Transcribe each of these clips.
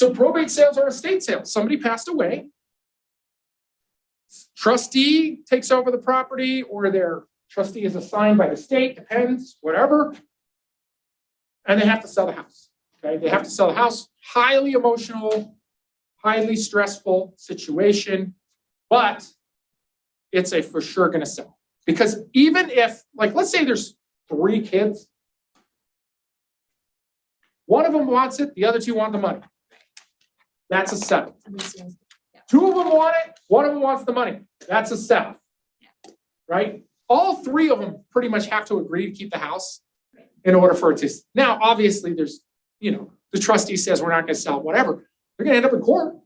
So probate sales are estate sales. Somebody passed away. Trustee takes over the property, or their trustee is assigned by the state, depends, whatever. And they have to sell the house. Okay, they have to sell the house. Highly emotional, highly stressful situation, but it's a for sure going to sell. Because even if, like, let's say there's 3 kids, one of them wants it, the other 2 want the money. That's a sell. 2 of them want it, 1 of them wants the money. That's a sell. Right? All 3 of them pretty much have to agree to keep the house in order for it to. Now, obviously, there's, the trustee says we're not going to sell it, whatever. They're going to end up in court.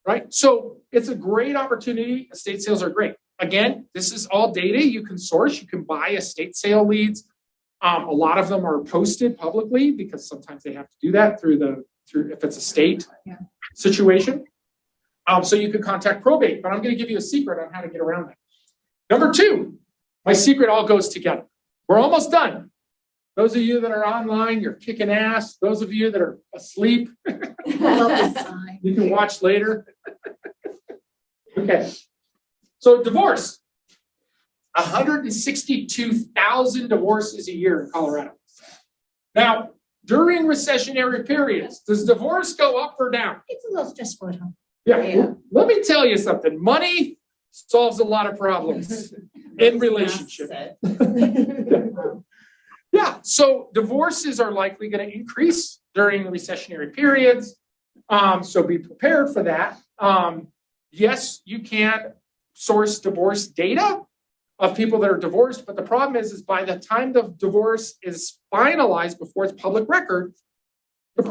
Right? So it's a great opportunity. Estate sales are great. Again, this is all data you can source. You can buy estate sale leads. A lot of them are posted publicly because sometimes they have to do that through if it's a state situation. So you can contact probate, but I'm going to give you a secret on how to get around that. Number 2, my secret all goes together. We're almost done. Those of you that are online, you're kicking ass. Those of you that are asleep, you can watch later. Okay. So divorce. 162,000 divorces a year in Colorado. Now, during recessionary periods, does divorce go up or down? It's a little stressful at home. Yeah. Let me tell you something. Money solves a lot of problems in relationships. Yeah. So divorces are likely going to increase during recessionary periods. So be prepared for that. Yes, you can source divorce data of people that are divorced, but the problem is by the time the divorce is finalized before it's public record, it's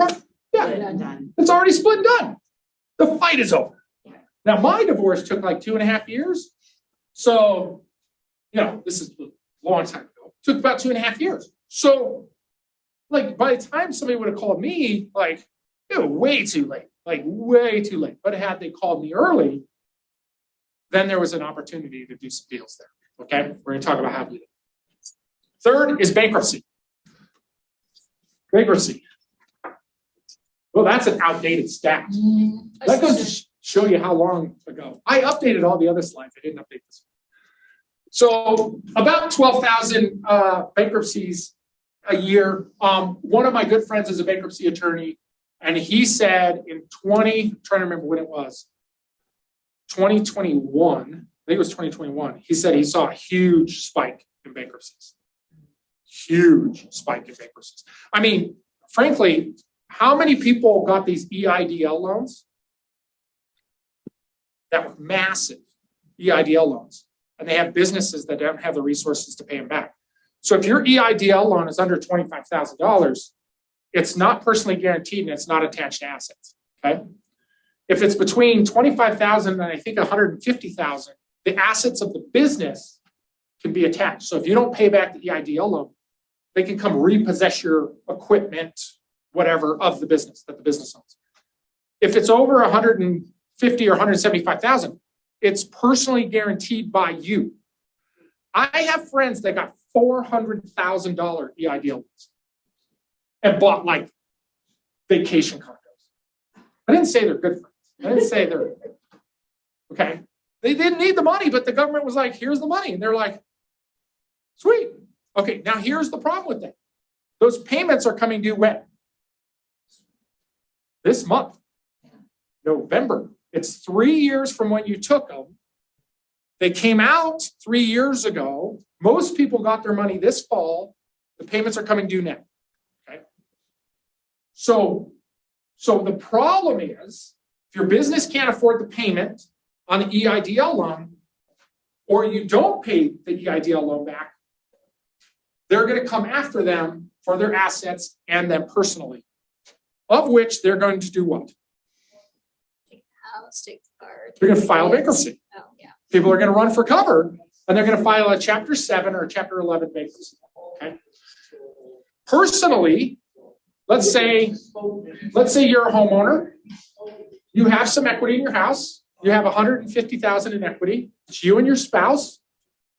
already split and done. The fight is over. Now, my divorce took like 2.5 years. So, this is a long time ago. It took about 2.5 years. So, like, by the time somebody would have called me, like, way too late. But had they called me early, then there was an opportunity to do some deals there. Okay, we're going to talk about how to do it. Third is bankruptcy. Bankruptcy. Well, that's an outdated stat. That goes to show you how long ago. I updated all the other slides. I didn't update this one. So about 12,000 bankruptcies a year. One of my good friends is a bankruptcy attorney, and he said in I'm trying to remember when it was, 2021, I think it was 2021, he said he saw a huge spike in bankruptcies. Huge spike in bankruptcies. I mean, frankly, how many people got these EIDL loans that were massive EIDL loans, and they have businesses that don't have the resources to pay them back? So if your EIDL loan is under $25,000, it's not personally guaranteed and it's not attached to assets. Okay. If it's between $25,000 and I think $150,000, the assets of the business can be attached. So if you don't pay back the EIDL loan, they can come repossess your equipment, whatever, of the business that the business owns. If it's over $150,000 or $175,000, it's personally guaranteed by you. I have friends that got $400,000 EIDL loans and bought like vacation condos. I didn't say they're good friends. I didn't say they're okay. They didn't need the money, but the government was like, here's the money. And they're like, sweet. Okay, now here's the problem with that. Those payments are coming due when? This month, November. It's 3 years from when you took them. They came out 3 years ago. Most people got their money this fall. The payments are coming due now. Okay. So the problem is, if your business can't afford the payment on the EIDL loan, or you don't pay the EIDL loan back, they're going to come after them for their assets and them personally, of which they're going to do what? Take the car. They're going to file bankruptcy. Oh, yeah. People are going to run for cover, and they're going to file a Chapter 7 or a Chapter 11 bankruptcy. Okay. Personally, let's say you're a homeowner. You have some equity in your house. You have $150,000 in equity. It's you and your spouse.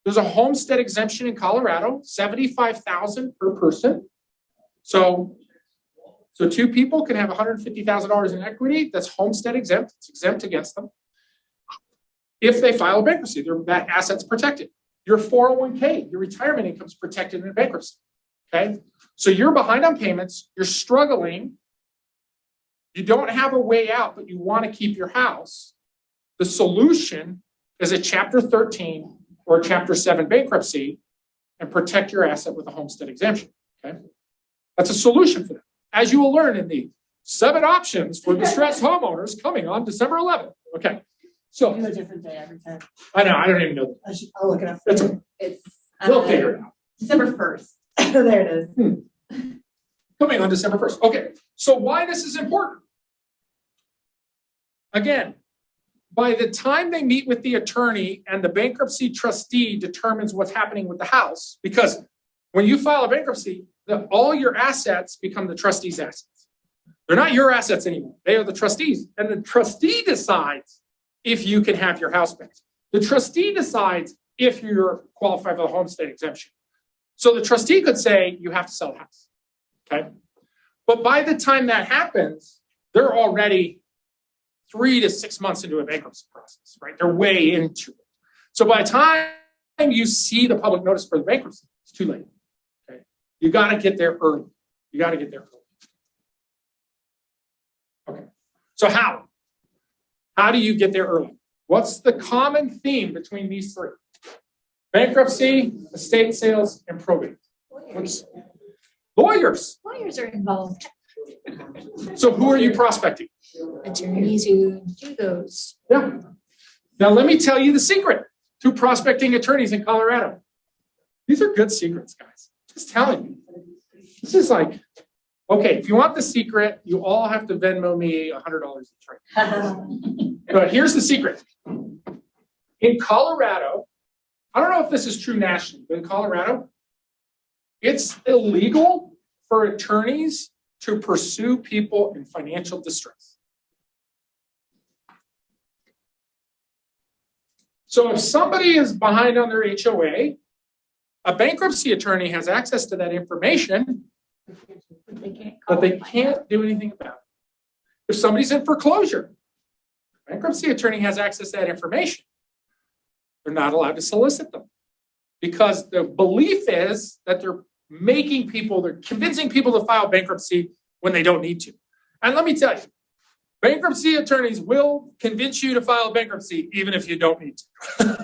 There's a homestead exemption in Colorado, $75,000 per person. So So two people can have $150,000 in equity that's homestead exempt. It's exempt against them. If they file a bankruptcy, that asset's protected. Your 401k, your retirement income is protected in a bankruptcy. Okay, so you're behind on payments. You're struggling. You don't have a way out, but you want to keep your house. The solution is a Chapter 13 or a Chapter 7 bankruptcy and protect your asset with a homestead exemption. Okay, that's a solution for that. As you will learn in the 7 options for distressed homeowners coming on December 11th. Okay, so It's a different day every time. I know, I don't even know. I'll look it up. It's we'll figure it out. December 1st. There it is. Coming on December 1st. Okay, so why this is important? Again, by the time they meet with the attorney and the bankruptcy trustee determines what's happening with the house, because when you file a bankruptcy, all your assets become the trustee's assets. They're not your assets anymore. They are the trustees. And the trustee decides if you can have your house back. The trustee decides if you're qualified for the homestead exemption. So the trustee could say, you have to sell the house. Okay. But by the time that happens, they're already 3 to 6 months into a bankruptcy process, right? They're way into it. So by the time you see the public notice for the bankruptcy, it's too late. Okay. You got to get there early. You got to get there early. Okay. So how? How do you get there early? What's the common theme between these 3? Bankruptcy, estate sales, and probate. Lawyers. Lawyers are involved. So who are you prospecting? Attorneys who do those. Yeah. Now let me tell you the secret to prospecting attorneys in Colorado. These are good secrets, guys. Just telling you. This is like, okay, if you want the secret, you all have to Venmo me $100 each, right? But here's the secret. In Colorado, I don't know if this is true nationally, but in Colorado, it's illegal for attorneys to pursue people in financial distress. So if somebody is behind on their HOA, a bankruptcy attorney has access to that information, but they can't do anything about it. If somebody's in foreclosure, a bankruptcy attorney has access to that information. They're not allowed to solicit them because the belief is that they're convincing people to file bankruptcy when they don't need to. And let me tell you, bankruptcy attorneys will convince you to file bankruptcy even if you don't need to,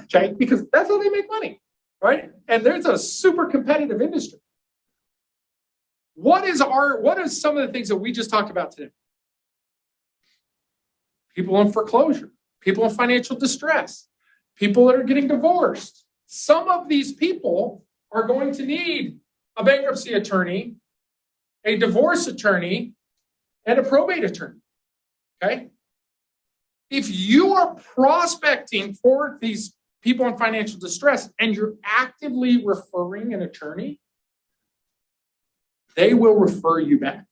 okay? Because that's how they make money, right? And there's a super competitive industry. What are some of the things that we just talked about today? People in foreclosure, people in financial distress, people that are getting divorced. Some of these people are going to need a bankruptcy attorney, a divorce attorney, and a probate attorney, okay? If you are prospecting for these people in financial distress and you're actively referring an attorney, they will refer you back.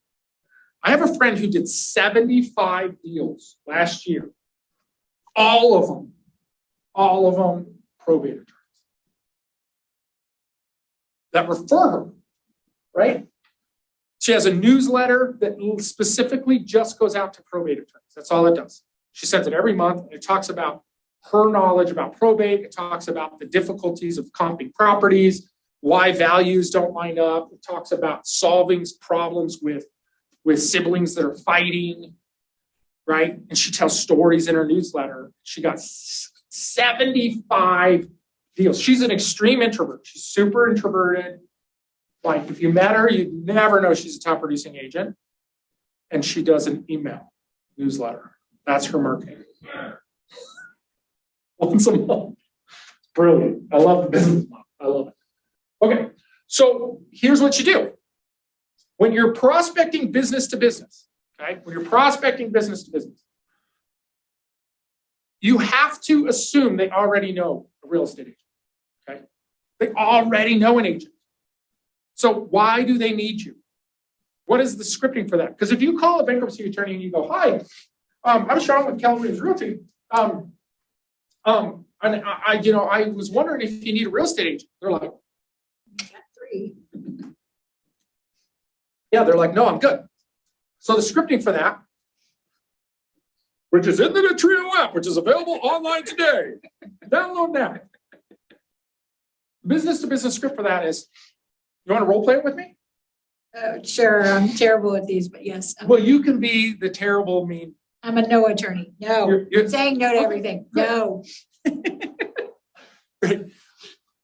I have a friend who did 75 deals last year. All of them probate attorneys that refer her, right? She has a newsletter that specifically just goes out to probate attorneys. That's all it does. She sends it every month. And it talks about her knowledge about probate. It talks about the difficulties of comping properties, why values don't line up. It talks about solving problems with siblings that are fighting, right? And she tells stories in her newsletter. She got 75 deals. She's an extreme introvert. She's super introverted. Like if you met her, you'd never know she's a top producing agent. And she does an email newsletter. That's her marketing. Once a month. Brilliant. I love the business model. I love it. Okay. So here's what you do. When you're prospecting business to business, okay? When you're prospecting business to business, you have to assume they already know a real estate agent, okay? They already know an agent. So why do they need you? What is the scripting for that? Because if you call a bankruptcy attorney and you go, "Hi, I'm Sean with Keller Williams Realty. And I was wondering if you need a real estate agent." They're like, Got 3. yeah, they're like, "No, I'm good." So the scripting for that, which is in the Trio app, which is available online today. Download that. Business to business script for that is, you want to role play it with me? Sure, I'm terrible at these, but yes. Well, you can be the terrible, mean. I'm a no attorney. No. You're Saying no to everything. No. Ring,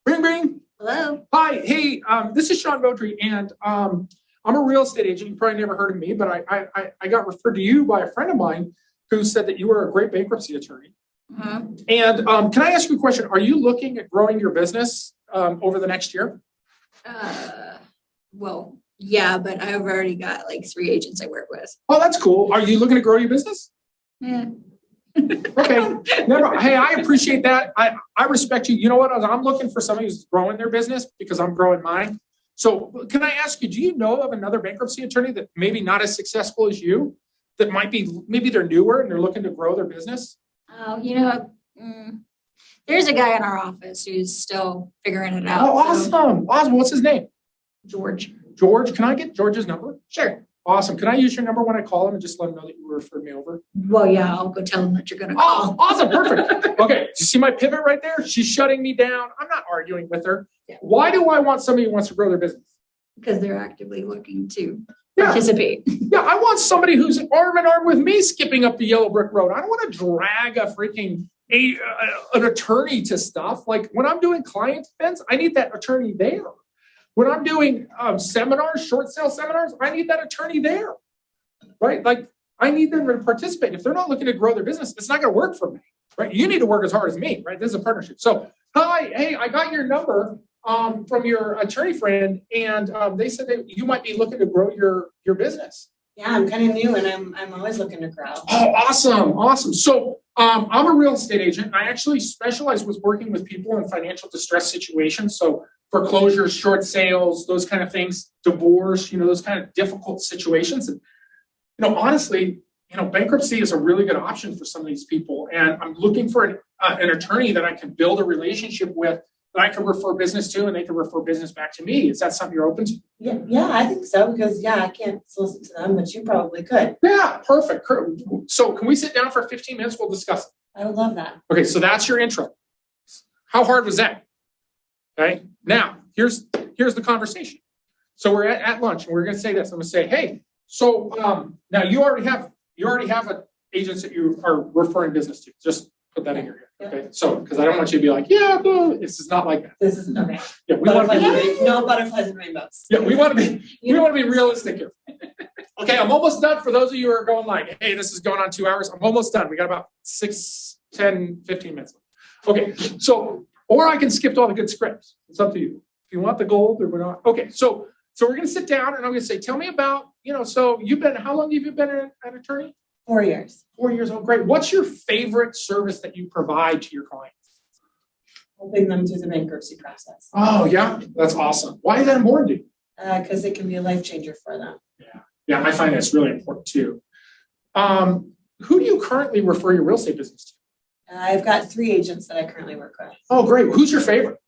ring. Hello. Hi, hey, this is Sean Beaudry, and I'm a real estate agent. You probably never heard of me, but I got referred to you by a friend of mine who said that you were a great bankruptcy attorney. Mhm. And can I ask you a question? Are you looking at growing your business over the next year? Well, yeah, but I've already got like 3 agents I work with. Oh, that's cool. Are you looking to grow your business? Yeah. Okay. Never. Hey, I appreciate that. I respect you. You know what? I'm looking for somebody who's growing their business because I'm growing mine. So can I ask you, do you know of another bankruptcy attorney that maybe not as successful as you, that might be, maybe they're newer and they're looking to grow their business? Oh, there's a guy in our office who's still figuring it out. Oh, so- awesome. Awesome. What's his name? George. George. Can I get George's number? Sure. Awesome. Can I use your number when I call him and just let him know that you referred me over? Well, yeah, I'll go tell him that you're gonna Oh, call. awesome. Perfect. Okay. Do you see my pivot right there? She's shutting me down. I'm not arguing with her. Yeah. Why do I want somebody who wants to grow their business? Because they're actively looking to Yeah. participate. Yeah. I want somebody who's arm in arm with me skipping up the yellow brick road. I don't want to drag a freaking an attorney to stuff. Like when I'm doing client defense, I need that attorney there. When I'm doing seminars, short sale seminars, I need that attorney there. Right? Like I need them to participate. If they're not looking to grow their business, it's not going to work for me. Right? You need to work as hard as me. Right? This is a partnership. So, hi, hey, I got your number from your attorney friend, and they said that you might be looking to grow your business. Yeah, I'm kind of new and I'm always looking to grow. Oh, awesome. Awesome. So I'm a real estate agent. And I actually specialize with working with people in financial distress situations. So foreclosure, short sales, those kind of things, divorce, those kind of difficult situations. And, honestly, bankruptcy is a really good option for some of these people. And I'm looking for an attorney that I can build a relationship with, that I can refer business to, and they can refer business back to me. Is that something you're open to? Yeah, I think so because I can't solicit to them, but you probably could. Yeah, perfect. So can we sit down for 15 minutes? We'll discuss it. I would love that. Okay, so that's your intro. How hard was that? Okay, now here's the conversation. So we're at lunch and we're going to say this. I'm going to say, hey, so now you already have agents that you are referring business to. Just put that in your head. Okay, so because I don't want you to be like, yeah, no, this is not like that. This is okay. Yeah, we want to be. No butterflies and rainbows. Yeah, we want to be realistic here. Okay, I'm almost done. For those of you who are going like, hey, this is going on 2 hours. I'm almost done. We got about 6, 10, 15 minutes. Okay, so, or I can skip to all the good scripts. It's up to you. If you want the gold or we're not. Okay, so we're going to sit down and I'm going to say, tell me about, so how long have you been an attorney? 4 years. 4 years old. Great. What's your favorite service that you provide to your clients? Helping them through the bankruptcy process. Oh, yeah. That's awesome. Why is that important to you? Because it can be a life changer for them. Yeah, I find that's really important too. Who do you currently refer your real estate business to? I've got 3 agents that I currently work with. Oh, great. Who's your favorite?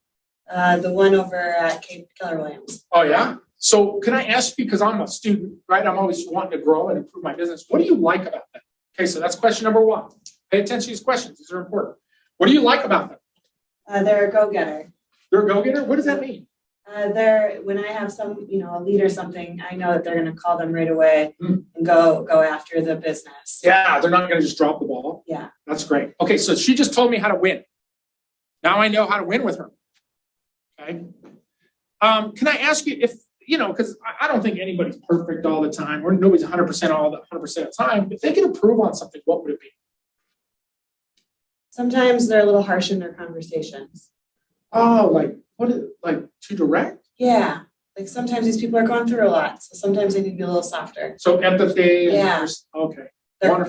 The one over at Keller Williams. Oh, yeah. So can I ask you, because I'm a student, right? I'm always wanting to grow and improve my business. What do you like about them? Okay, so that's question number 1. Pay attention to these questions. These are important. What do you like about them? They're a go-getter. They're a go-getter? What does that mean? When I have some, a lead or something, I know that they're going to call them right away and go after the business. Yeah, they're not going to just drop the ball. Yeah. That's great. Okay, so she just told me how to win. Now I know how to win with her. Okay. Can I ask you if, because I don't think anybody's perfect all the time, or nobody's 100% all the 100% of the time. If they can improve on something, what would it be? Sometimes they're a little harsh in their conversations. Oh, like too direct? Yeah. Like sometimes these people are going through a lot. So sometimes they need to be a little softer. So empathy. Yeah. Okay.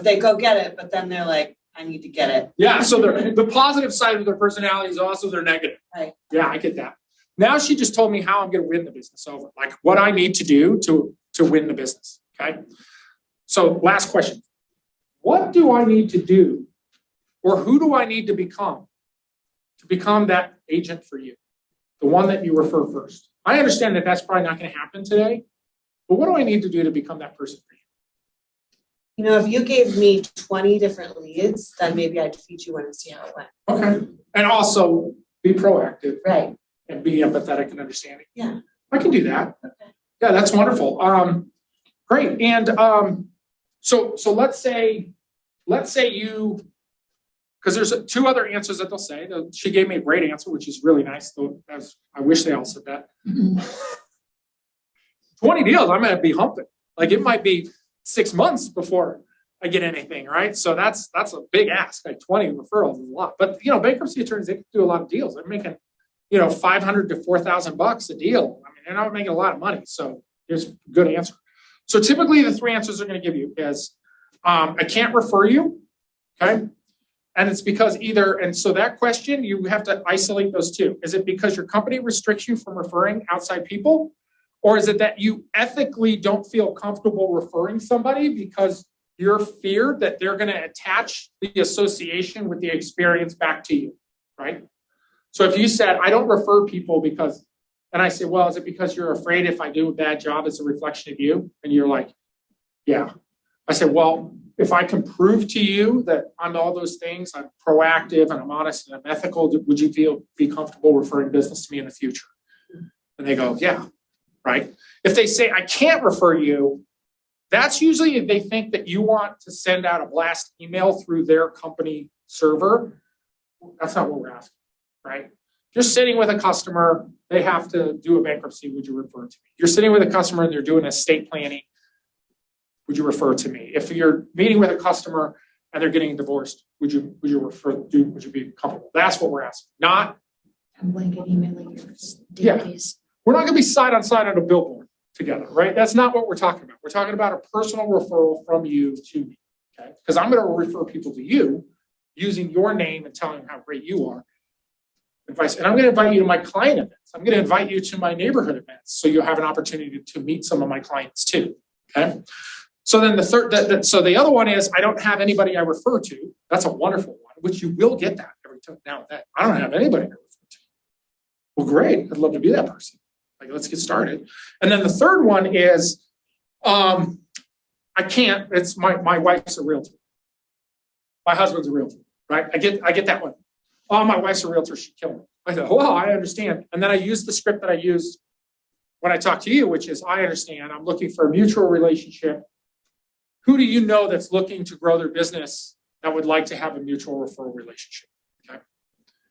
They go get it, but then they're like, I need to get it. Yeah. So the positive side of their personality is also their negative. Right. Yeah, I get that. Now she just told me how I'm going to win the business over, like what I need to do to win the business. Okay. So last question. What do I need to do, or who do I need to become that agent for you? The one that you refer first. I understand that that's probably not going to happen today, but what do I need to do to become that person for you? You know, if you gave me 20 different leads, then maybe I'd feed you one and see how it went. Okay. And also be proactive Right. and be empathetic and understanding. Yeah. I can do that. Okay. Yeah, that's wonderful. Great. And so let's say you, because there's two other answers that they'll say. She gave me a great answer, which is really nice. Though I wish they all said that. 20 deals, I'm going to be humping. Like it might be 6 months before I get anything, right? So that's a big ask. Like 20 referrals is a lot. But bankruptcy attorneys, they can do a lot of deals. They're making, $500 to $4,000 a deal. I mean, they're not making a lot of money. So here's a good answer. So typically the three answers they're going to give you is, I can't refer you. Okay. And it's because so that question, you have to isolate those two. Is it because your company restricts you from referring outside people? Or is it that you ethically don't feel comfortable referring somebody because you're feared that they're going to attach the association with the experience back to you, right? So if you said, I don't refer people because, and I say, well, is it because you're afraid if I do a bad job, it's a reflection of you? And you're like, yeah. I said, well, if I can prove to you that I'm all those things, I'm proactive and I'm honest and I'm ethical, would you be comfortable referring business to me in the future? And they go, yeah. Right? If they say, I can't refer you, that's usually if they think that you want to send out a blast email through their company server. That's not what we're asking, right? You're sitting with a customer, they have to do a bankruptcy, would you refer to me? You're sitting with a customer and they're doing estate planning, would you refer to me? If you're meeting with a customer and they're getting divorced, would you be comfortable? That's what we're asking, not A blanket emailing your Yeah. database. We're not going to be side on side on a billboard together, right? That's not what we're talking about. We're talking about a personal referral from you to me, okay? Because I'm going to refer people to you using your name and telling them how great you are. And I'm going to invite you to my client events. I'm going to invite you to my neighborhood events so you'll have an opportunity to meet some of my clients too, okay? So then the other one is I don't have anybody I refer to. That's a wonderful one, which you will get that every time now and then. I don't have anybody I refer to. Well, great. I'd love to be that person. Like, let's get started. And then the third one is, I can't, it's my wife's a realtor. My husband's a realtor, right? I get that one. Oh, my wife's a realtor, she'd kill me. I thought, well, I understand. And then I use the script that I used when I talk to you, which is, I understand, I'm looking for a mutual relationship. Who do you know that's looking to grow their business that would like to have a mutual referral relationship?